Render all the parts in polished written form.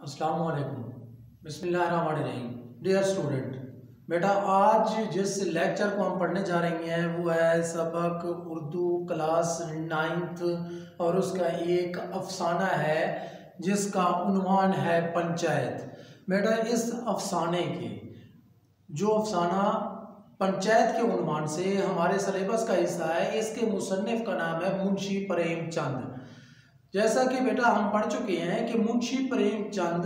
अस्सलाम वालेकुम। बिस्मिल्लाहिर्रहमानिर्रहीम। डियर स्टूडेंट, बेटा आज जिस लेक्चर को हम पढ़ने जा रही हैं वो है सबक उर्दू क्लास 9th और उसका एक अफसाना है जिसका उन्वान है पंचायत। बेटा इस अफसाने के जो अफसाना पंचायत के उन्वान से हमारे सिलेबस का हिस्सा है, इसके मुसन्निफ का नाम है मुंशी प्रेमचंद। जैसा कि बेटा हम पढ़ चुके हैं कि मुंशी प्रेमचंद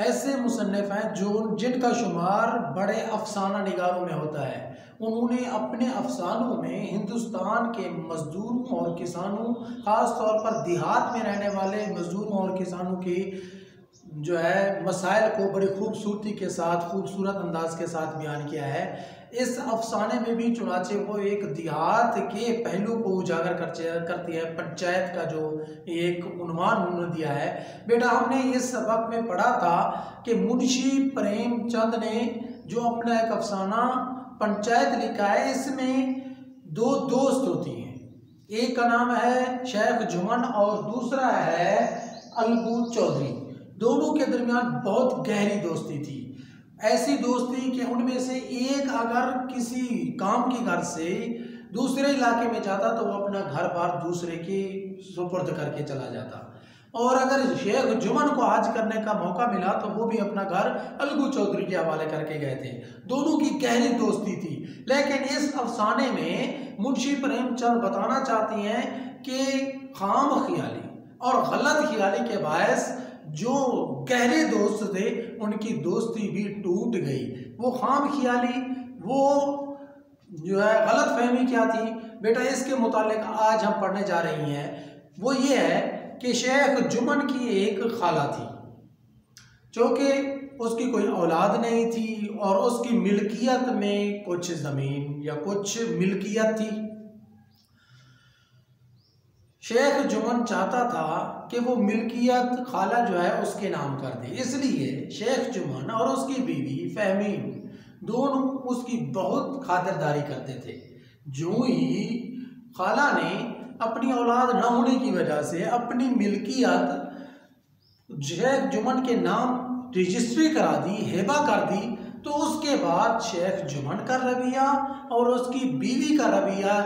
ऐसे मुसन्निफ हैं जिनका शुमार बड़े अफसाना निगारों में होता है। उन्होंने अपने अफसानों में हिंदुस्तान के मजदूरों और किसानों, ख़ास तौर पर देहात में रहने वाले मजदूरों और किसानों के जो है मसाइल को बड़ी खूबसूरती के साथ, खूबसूरत अंदाज के साथ बयान किया है। इस अफसाने में भी चुनाचे वो एक देहात के पहलू को उजागर करती है। पंचायत का जो एक उन्वान उन्होंने दिया है। बेटा हमने इस सबक में पढ़ा था कि मुंशी प्रेमचंद ने जो अपना एक अफसाना पंचायत लिखा है, इसमें दो दोस्त होती हैं। एक का नाम है शेख जुमन और दूसरा है अलगू चौधरी। दोनों के दरमियान बहुत गहरी दोस्ती थी। ऐसी दोस्ती कि उनमें से एक अगर किसी काम की घर से दूसरे इलाके में जाता तो वो अपना घर बार दूसरे के सुपुर्द करके चला जाता, और अगर शेख जुमन को हज करने का मौका मिला तो वो भी अपना घर अलगू चौधरी के हवाले करके गए थे। दोनों की गहरी दोस्ती थी। लेकिन इस अफसाने में मुंशी प्रेमचंद बताना चाहती हैं कि खाम ख्याली और गलत ख्याली के बायस जो गहरे दोस्त थे उनकी दोस्ती भी टूट गई। वो खाम ख्याली, वो जो है गलत फहमी क्या थी बेटा, इसके मुतालिक आज हम पढ़ने जा रही हैं। वो ये है कि शेख जुमन की एक खाला थी जो कि उसकी कोई औलाद नहीं थी और उसकी मिल्कियत में कुछ ज़मीन या कुछ मिल्कियत थी। शेख जुमन चाहता था कि वो मिल्कियत खाला जो है उसके नाम कर दे, इसलिए शेख जुमन और उसकी बीवी फहमीन दोनों उसकी बहुत खातिरदारी करते थे। जो ही खाला ने अपनी औलाद न होने की वजह से अपनी मिल्कियत शेख जुमन के नाम रजिस्ट्री करा दी, हेबा कर दी, तो उसके बाद शेख जुमन का रवैया और उसकी बीवी का रवैया,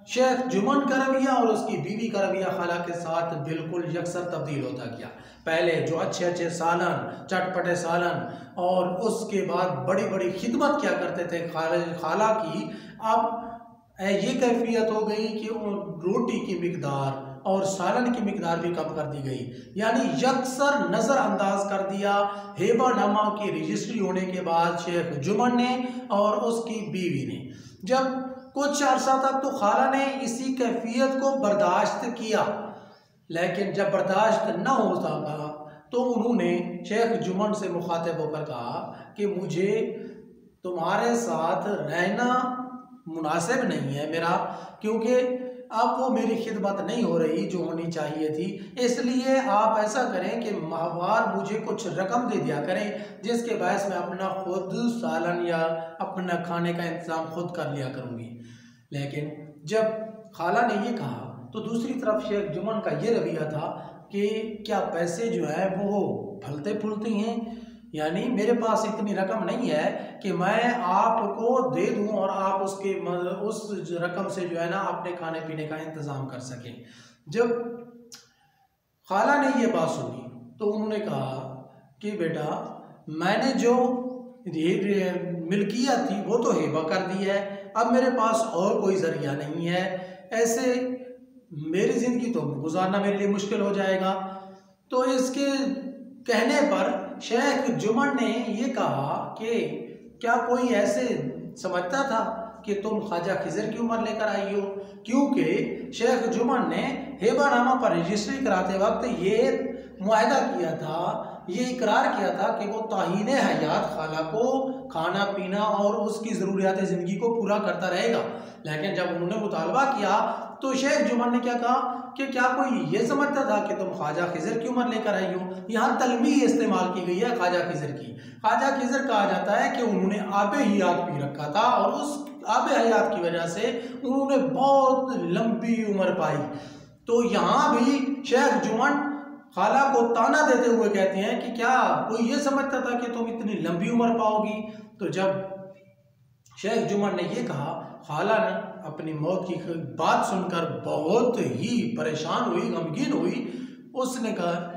शेख जुमन का रवैया और उसकी बीवी का रवैया खाला के साथ बिल्कुल यकसर तब्दील होता गया। पहले जो अच्छे अच्छे सालन, चटपटे सालन और उसके बाद बड़ी बड़ी खिदमत क्या करते थे खाला की, अब ये कैफियत हो गई कि रोटी की मिकदार और सालन की मिकदार भी कम कर दी गई, यानी यकसर नज़रअंदाज कर दिया। हेबानामा की रजिस्ट्री होने के बाद शेख जुमन ने और उसकी बीवी ने जब कुछ अर्सा तक तो खाला ने इसी कैफियत को बर्दाश्त किया, लेकिन जब बर्दाश्त न हो सका तो उन्होंने शेख जुमन से मुखातिब होकर कहा कि मुझे तुम्हारे साथ रहना मुनासिब नहीं है मेरा, क्योंकि अब वो मेरी खिदमत नहीं हो रही जो होनी चाहिए थी। इसलिए आप ऐसा करें कि माहवार मुझे कुछ रकम दे दिया करें जिसके बायस मैं अपना खुद सालन या अपना खाने का इंतज़ाम खुद कर लिया करूँगी। लेकिन जब खाला ने ये कहा तो दूसरी तरफ शेख जुमन का ये रवैया था कि क्या पैसे जो है वो फलते फूलते हैं, यानी मेरे पास इतनी रकम नहीं है कि मैं आपको दे दूं और आप उस रकम से जो है ना अपने खाने पीने का इंतज़ाम कर सकें। जब खाला ने ये बात सुनी तो उन्होंने कहा कि बेटा मैंने जो मिल्कियत थी वो तो हेबा कर दी है, अब मेरे पास और कोई ज़रिया नहीं है, ऐसे मेरी ज़िंदगी तो गुजारना मेरे लिए मुश्किल हो जाएगा। तो इसके कहने पर शेख जुमन ने ये कहा कि क्या कोई ऐसे समझता था कि तुम ख्वाजा खिज़र की उम्र लेकर आई हो, क्योंकि शेख जुमन ने हेबानामा पर रजिस्ट्री कराते वक्त ये मुआहदा किया था, ये इकरार किया था कि वो ताहीन हयात खाला को खाना पीना और उसकी ज़रूरियात ज़िंदगी को पूरा करता रहेगा। लेकिन जब उन्होंने मुतालबा किया तो शेख जुमन ने क्या कहा कि क्या कोई ये समझता था कि तुम ख्वाजा खिज़र की उम्र लेकर आई हो। यहाँ तलमी इस्तेमाल की गई है ख्वाजा खिज़र की। ख्वाजा खिज़र कहा जाता है कि उन्होंने आबे हयात पी रखा था और उस आबे हयात की वजह से उन्होंने बहुत लंबी उम्र पाई। तो यहाँ भी शेख जुमन खाला को ताना देते हुए कहते हैं कि क्या कोई ये समझता था कि तुम इतनी लंबी उम्र पाओगी। तो जब शेख जुमन ने ये कहा, खाला ने अपनी मौत की बात सुनकर बहुत ही परेशान हुई, गमगीन हुई। उसने कहा,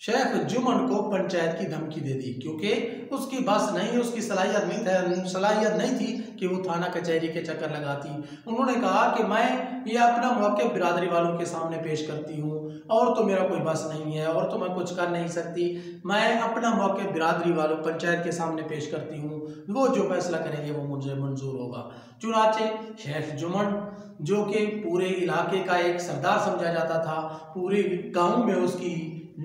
शेख जुमन को पंचायत की धमकी दे दी, क्योंकि उसकी बस नहीं, उसकी सलाहियत नहीं थी कि वो थाना कचहरी के चक्कर लगाती। उन्होंने कहा कि मैं ये अपना मौक़िफ़ बिरादरी वालों के सामने पेश करती हूँ, और तो मेरा कोई बस नहीं है, और तो मैं कुछ कर नहीं सकती। मैं अपना मौक़िफ़ बिरादरी वालों पंचायत के सामने पेश करती हूँ, वो जो फैसला करेंगे वो मुझे मंजूर होगा। चुनाचे शेख जुमन, जो कि पूरे इलाके का एक सरदार समझा जाता था, पूरे गाँव में उसकी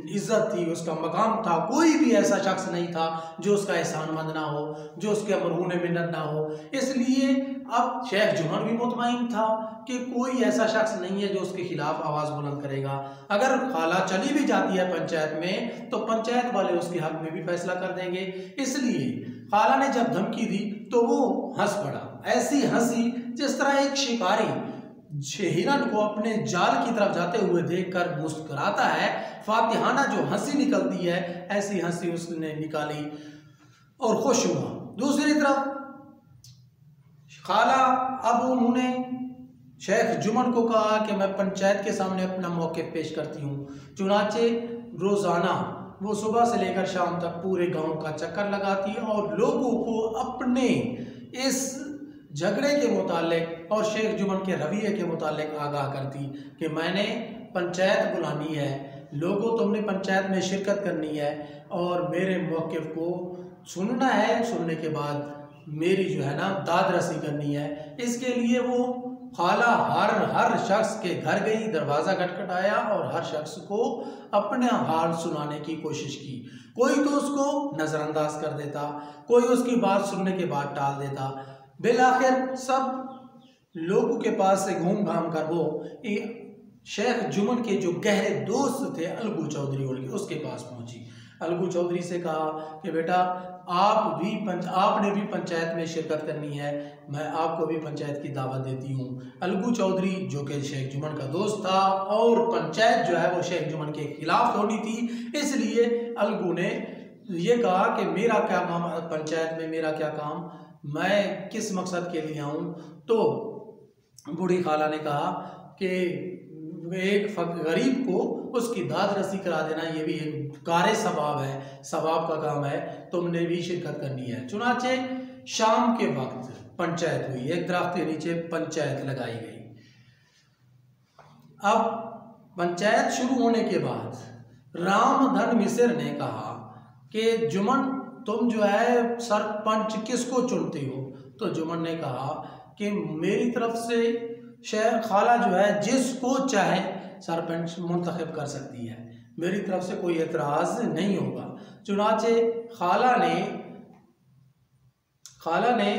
इज्जत थी, उसका मकाम था, कोई भी ऐसा शख्स नहीं था जो उसका एहसानमंद ना हो, जो उसके मरहून मिन्नत ना हो। इसलिए अब शेख जुमन भी मुतमईन था कि कोई ऐसा शख्स नहीं है जो उसके खिलाफ आवाज़ बुलंद करेगा। अगर खाला चली भी जाती है पंचायत में, तो पंचायत वाले उसके हक में भी फैसला कर देंगे। इसलिए खाला ने जब धमकी दी तो वो हंस पड़ा, ऐसी हंसी जिस तरह एक शिकारी हिरन को अपने जाल की तरफ जाते हुए देखकर मुस्कुराता है, फातिहाना जो हंसी निकलती है, ऐसी हंसी उसने निकाली और खुश हुआ। दूसरी तरफ खाला, अब उन्होंने शेख जुमन को कहा कि मैं पंचायत के सामने अपना मौक़िफ़ पेश करती हूँ। चुनाचे रोज़ाना वो सुबह से लेकर शाम तक पूरे गांव का चक्कर लगाती और लोगों को अपने इस झगड़े के मुतालिक और शेख जुमन के रवैये के मुतालिक आगाह करती कि मैंने पंचायत बुलानी है, लोगों तुमने पंचायत में शिरकत करनी है और मेरे मौक़िफ़ को सुनना है, सुनने के बाद मेरी जो है ना दाद रसी करनी है। इसके लिए वो खाला हर शख्स के घर गई, दरवाज़ा खटखटाया और हर शख्स को अपने हाल सुनाने की कोशिश की। कोई तो उसको नज़रअंदाज कर देता, कोई उसकी बात सुनने के बाद टाल देता। बिलाखिर सब लोगों के पास से घूम घाम कर वो शेख जुमन के जो गहरे दोस्त थे अलगू चौधरी, उसके पास पहुंची। अलगू चौधरी से कहा कि बेटा आपने भी पंचायत में शिरकत करनी है, मैं आपको भी पंचायत की दावत देती हूँ। अलगू चौधरी जो कि शेख जुमन का दोस्त था और पंचायत जो है वो शेख जुमन के खिलाफ होनी थी, इसलिए अलगू ने ये कहा कि मेरा क्या काम पंचायत में, मेरा क्या काम, मैं किस मकसद के लिए आऊँ। तो बूढ़ी खाला ने कहा कि एक गरीब को उसकी दाद रसी करा देना ये भी एक कार सवाब है, सवाब का काम है, तुमने भी शिरकत करनी है। चुनाचे शाम के वक्त पंचायत हुई, एक दरख्त के नीचे पंचायत लगाई गई। अब पंचायत शुरू होने के बाद रामधन मिसिर ने कहा कि जुमन तुम जो है सरपंच किसको चुनती हो। तो जुमन ने कहा कि मेरी तरफ से शेख खाला जो है जिसको चाहे सरपंच मुंतखब कर सकती है, मेरी तरफ से कोई एतराज़ नहीं होगा। चुनाचे खाला ने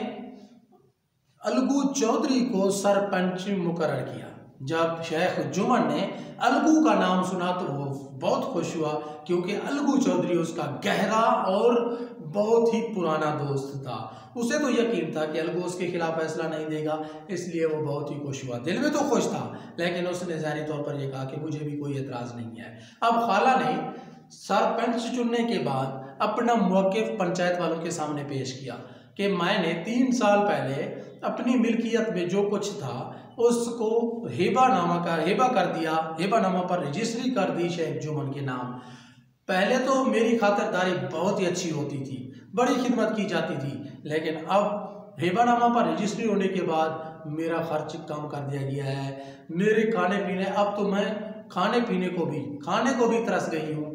अलगू चौधरी को सरपंच मुकर्रर किया। जब शेख जुमन ने अलगू का नाम सुना तो वो बहुत खुश हुआ, क्योंकि अलगू चौधरी उसका गहरा और बहुत ही पुराना दोस्त था। उसे तो यकीन था कि अलगू उसके खिलाफ फैसला नहीं देगा, इसलिए वो बहुत ही खुश हुआ। दिल में तो खुश था, लेकिन उसने ज़ाहिरी तौर पर यह कहा कि मुझे भी कोई एतराज़ नहीं है। अब खाला ने सरपंच चुनने के बाद अपना मौक़िफ़ पंचायत वालों के सामने पेश किया कि मैंने 3 साल पहले अपनी मिल्कियत में जो कुछ था उसको हिबा कर दिया, हिबानामा पर रजिस्ट्री कर दी शेख जुमन के नाम। पहले तो मेरी खातिरदारी बहुत ही अच्छी होती थी, बड़ी खिदमत की जाती थी, लेकिन अब हिबानामा पर रजिस्ट्री होने के बाद मेरा खर्च कम कर दिया गया है। मेरे खाने पीने, अब तो मैं खाने को भी तरस गई हूँ,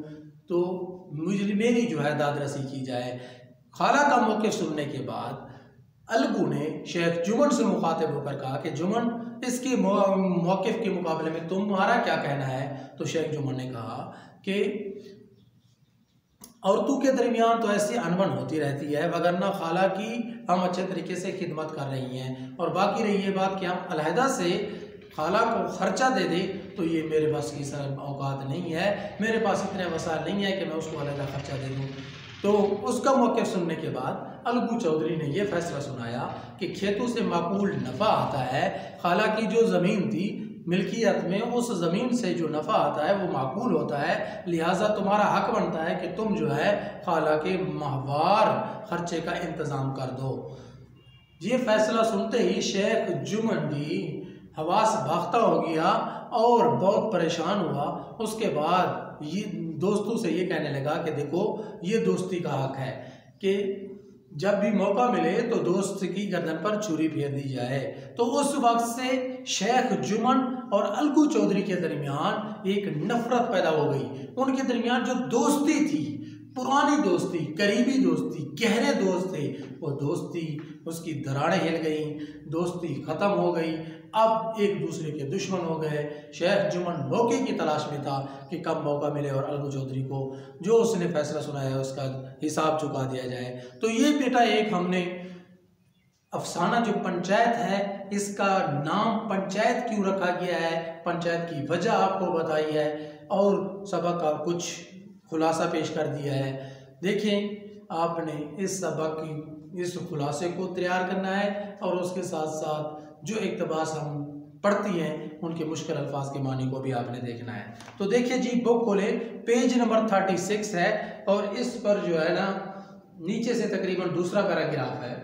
तो मेरी जो है दाद रसी की जाए। खाला का मौक़िफ़ सुनने के बाद अलगू ने शेख जुमन से मुखातिब होकर कहा कि जुमन, इसके मौक़िफ़ के मुकाबले में तुम्हारा क्या कहना है। तो शेख जुमन ने कहा कि औरतों के दरमियान तो ऐसी अनबन होती रहती है, वगरना खाला की हम अच्छे तरीके से खिदमत कर रही हैं, और बाकी रही ये बात कि हम अलहदा से खाला को खर्चा दे दे, तो ये मेरे पास की औकात नहीं है, मेरे पास इतने वसाइल नहीं है कि मैं उसको अलहदा खर्चा दे दूँ। तो उसका मौक़िफ़ सुनने के बाद अलगू चौधरी ने यह फैसला सुनाया कि खेतों से माकूल नफ़ा आता है। खाला की जो ज़मीन थी मिल्कियत में उस ज़मीन से जो नफ़ा आता है वो माकूल होता है, लिहाजा तुम्हारा हक बनता है कि तुम जो है खाला के माहवार ख़र्चे का इंतज़ाम कर दो। ये फैसला सुनते ही शेख जुमन भी हवास बाख्ता हो गया और बहुत परेशान हुआ। उसके बाद ये दोस्तों से ये कहने लगा कि देखो, ये दोस्ती का हक है कि जब भी मौका मिले तो दोस्त की गर्दन पर छुरी फेर दी जाए। तो उस वक्त से शेख जुमन और अलगू चौधरी के दरमियान एक नफरत पैदा हो गई। उनके दरमियान जो दोस्ती थी, पुरानी दोस्ती, करीबी दोस्ती, गहरे दोस्त थे, वो दोस्ती उसकी दरारें हिल गई, दोस्ती ख़त्म हो गई। अब एक दूसरे के दुश्मन हो गए। शेख जुमन मौके की तलाश में था कि कब मौका मिले और अलगू चौधरी को जो उसने फैसला सुनाया है उसका हिसाब चुका दिया जाए। तो ये बेटा एक हमने अफसाना जो पंचायत है, इसका नाम पंचायत क्यों रखा गया है, पंचायत की वजह आपको बताई है और सबक का कुछ खुलासा पेश कर दिया है। देखें, आपने इस सबक की इस खुलासे को तैयार करना है और उसके साथ साथ जो इक़्तिबास हम पढ़ती हैं उनके मुश्किल अल्फाज के मानी को भी आपने देखना है। तो देखिए जी, बुक खोले, पेज नंबर 36 है और इस पर जो है ना नीचे से तकरीबन दूसरा पैराग्राफ है।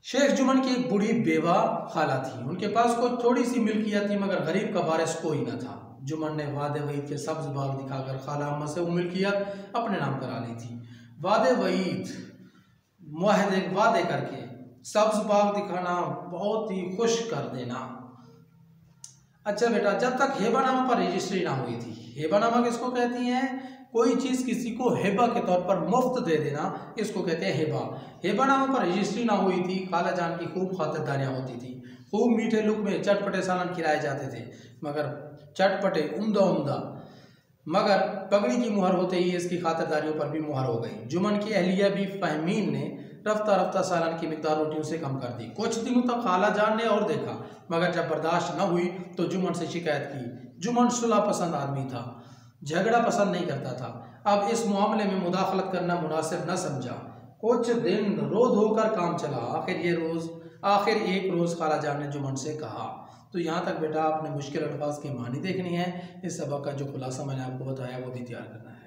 शेख जुमन की एक बूढ़ी बेवा खाला थी। उनके पास कोई थोड़ी सी मिल्कियत थी मगर गरीब का वारिस कोई न था। जुमन ने वादे वईद के सब्ज बाग दिखाकर खाला अम्मा से वो मिल्कियत अपने नाम करा ली थी। वादे वईद मुआहदे वादे करके सब्ज बाग दिखाना, बहुत ही खुश कर देना। अच्छा बेटा, जब तक हेबानामा पर रजिस्ट्री ना हुई थी, हेबानामा किसको कहती हैं? कोई चीज़ किसी को हेबा के तौर पर मुफ्त दे देना, इसको कहते हैं हेबा। हेबानामा पर रजिस्ट्री ना हुई थी। खाला जान की खूब खातिरदारियाँ होती थी, खूब मीठे लुक में चटपटे सालन खिलाए जाते थे, मगर चटपटे उम्दा उम्दा, मगर पगड़ी की मुहर होते ही इसकी खातिरदारियों पर भी मुहर हो गई। जुमन की अहलिया भी फहमीन ने रफ्ता रफ्ता सालन की मिकदार रोटियों से कम कर दी। कुछ दिनों तक खाला जान ने और देखा, मगर जब बर्दाश्त न हुई तो जुमन से शिकायत की। जुमन सुलह पसंद आदमी था, झगड़ा पसंद नहीं करता था। अब इस मामले में मुदाखलत करना मुनासिब न समझा। कुछ दिन रो धोकर काम चला। आखिर एक रोज़ खाला जान ने जुमन से कहा। तो यहाँ तक बेटा आपने मुश्किल अल्फाज के मानी देखनी है। इस सबक का जो खुलासा मैंने आपको बताया वो भी तैयार करना है।